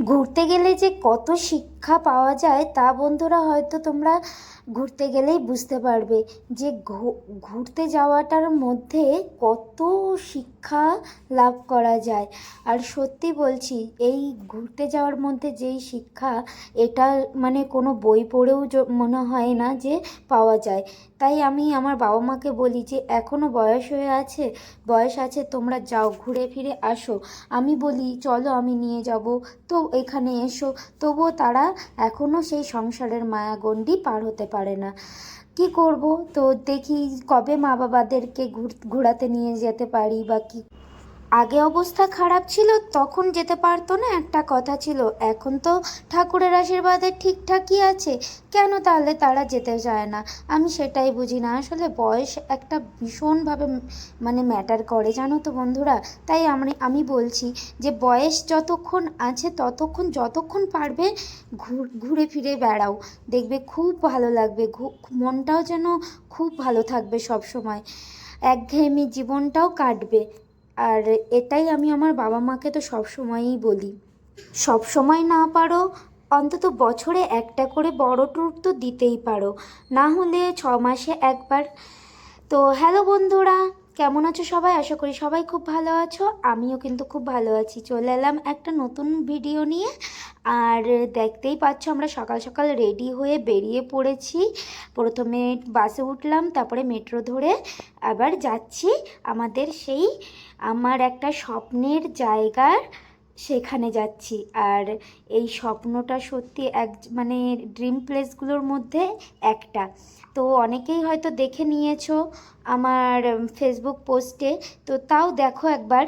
ঘুরতে গেলে যে কত শিক্ষা পাওয়া যায় তা বন্ধুরা হয়তো তোমরা ঘুরতে গেলেই বুঝতে পারবে যে ঘুরতে যাওয়াটার মধ্যে কত শিক্ষা লাভ করা যায়। আর সত্যি বলছি, এই ঘুরতে যাওয়ার মধ্যে যেই শিক্ষা, এটা মানে কোনো বই পড়েও মনে হয় না যে পাওয়া যায়। তাই আমি আমার বাবা মাকে বলি যে এখনও বয়স আছে, তোমরা যাও ঘুরে ফিরে আসো। আমি বলি চলো আমি নিয়ে যাব, তো এখানে এসো। তবুও তারা এখনও সেই সংসারের মায়াগণ্ডি পার হতে পারে না। কি করব? তো দেখি কবে মা বাবাদেরকে ঘোরাতে নিয়ে যেতে পারি বা কি। আগে অবস্থা খারাপ ছিল তখন যেতে পারতো না, একটা কথা ছিল। এখন তো ঠাকুরের আশীর্বাদে ঠিকঠাকই আছে, কেন তাহলে তারা যেতে চায় না? আমি সেটাই বুঝি না। আসলে বয়স একটা ভীষণভাবে মানে ম্যাটার করে, জানো তো বন্ধুরা। তাই আমি বলছি যে বয়স যতক্ষণ আছে ততক্ষণ যতক্ষণ পারবে ঘুরে ফিরে বেড়াও, দেখবে খুব ভালো লাগবে। মনটাও যেন খুব ভালো থাকবে, সব সময় একঘেয়েমি জীবনটাও কাটবে। আর এটাই আমি আমার বাবা মাকে তো সব সময়ই বলি, সব সময় না পারো অন্তত বছরে একটা করে বড় ট্যুর তো দিতেই পারো, না হলে 6 মাসে একবার। তো হ্যালো বন্ধুরা, কেমন আছো সবাই? আশা করি সবাই খুব ভালো আছো। আমিও কিন্তু খুব ভালো আছি। চলে এলাম একটা নতুন ভিডিও নিয়ে। আর দেখতেই পাচ্ছ আমরা সকাল সকাল রেডি হয়ে বেরিয়ে পড়েছি। প্রথমে বাসে উঠলাম, তারপরে মেট্রো ধরে আবার যাচ্ছি আমার একটা স্বপ্নের জায়গার সেখানে যাচ্ছি। আর এই স্বপ্নটা সত্যি মানে ড্রিম প্লেসগুলোর মধ্যে একটা। তো অনেকেই হয়তো দেখে নিয়েছো আমার ফেসবুক পোস্টে, তো তাও দেখো একবার।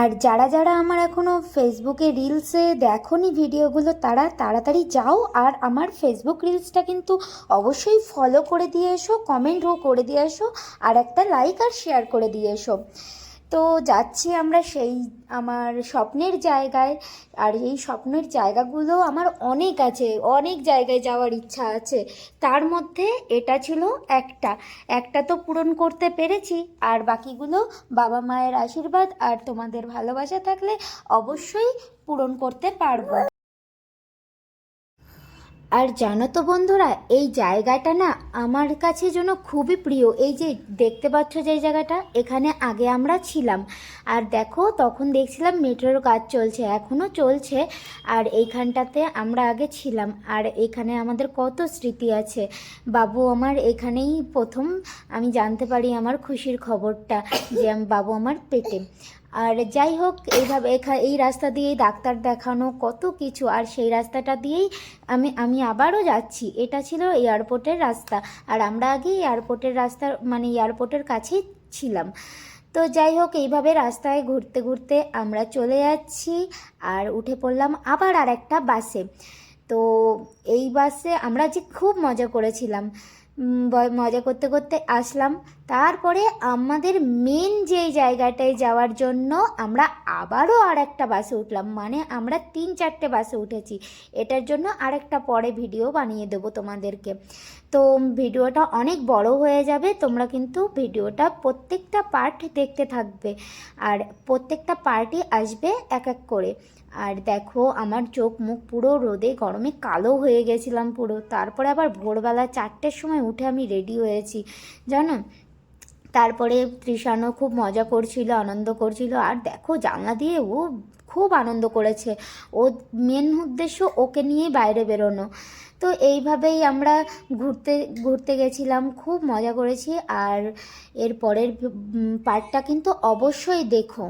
আর যারা যারা আমার এখনও ফেসবুকে রিলসে দেখোনি ভিডিওগুলো, তারা তাড়াতাড়ি যাও আর আমার ফেসবুক রিলসটা কিন্তু অবশ্যই ফলো করে দিয়ে এসো, কমেন্টও করে দিয়ে এসো, আর একটা লাইক আর শেয়ার করে দিয়ে এসো। তো যাচ্ছি আমরা সেই আমার স্বপ্নের জায়গায়। আর এই স্বপ্নের জায়গাগুলো আমার অনেক আছে, অনেক জায়গায় যাওয়ার ইচ্ছা আছে। তার মধ্যে এটা ছিল একটা। একটা তো পূরণ করতে পেরেছি, আর বাকিগুলো বাবা মায়ের আশীর্বাদ আর তোমাদের ভালোবাসা থাকলে অবশ্যই পূরণ করতে পারবো। আর জানো তো বন্ধুরা, এই জায়গাটা না আমার কাছে যেন খুবই প্রিয়। এই যে দেখতে পাচ্ছ যে জায়গাটা, এখানে আগে আমরা ছিলাম। আর দেখো তখন দেখছিলাম মেট্রোর কাজ চলছে, এখনও চলছে। আর এইখানটাতে আমরা আগে ছিলাম, আর এখানে আমাদের কত স্মৃতি আছে। বাবু আমার এখানেই প্রথম আমি জানতে পারি আমার খুশির খবরটা, যে বাবু আমার পেটে। আর যাই হোক, এইভাবে এই রাস্তা দিয়েই ডাক্তার দেখানো কত কিছু, আর সেই রাস্তাটা দিয়েই আমি আবারও যাচ্ছি। এটা ছিল এয়ারপোর্টের রাস্তা, আর আমরা আগে এয়ারপোর্টের রাস্তা মানে এয়ারপোর্টের কাছেই ছিলাম। তো যাই হোক, এইভাবে রাস্তায় ঘুরতে ঘুরতে আমরা চলে যাচ্ছি, আর উঠে পড়লাম আবার আর একটা বাসে। তো এই বাসে আমরা যে খুব মজা করেছিলাম, মজা করতে করতে আসলাম। তারপরে আমাদের মেন যেই জায়গাটায় যাওয়ার জন্য আমরা আবারও আর একটা বাসে উঠলাম, মানে আমরা 3-4টে বাসে উঠেছি। এটার জন্য আরেকটা পরে ভিডিও বানিয়ে দেবো তোমাদেরকে। তো ভিডিওটা অনেক বড় হয়ে যাবে, তোমরা কিন্তু ভিডিওটা প্রত্যেকটা পার্ট দেখতে থাকবে, আর প্রত্যেকটা পার্টই আসবে এক এক করে। আর দেখো আমার চোখ মুখ পুরো রোদে গরমে কালো হয়ে গেছিলাম পুরো। তারপরে আবার ভোরবেলা 4টের সময় উঠে আমি রেডি হয়েছি, জানো। তারপরে তৃষানও খুব মজা করছিল, আনন্দ করছিল। আর দেখো জানলা দিয়ে ও খুব আনন্দ করেছে, ও মেন উদ্দেশ্য ওকে নিয়ে বাইরে বেরোনো। তো এইভাবেই আমরা ঘুরতে ঘুরতে গেছিলাম, খুব মজা করেছি। আর এর পরের পার্টটা কিন্তু অবশ্যই দেখো।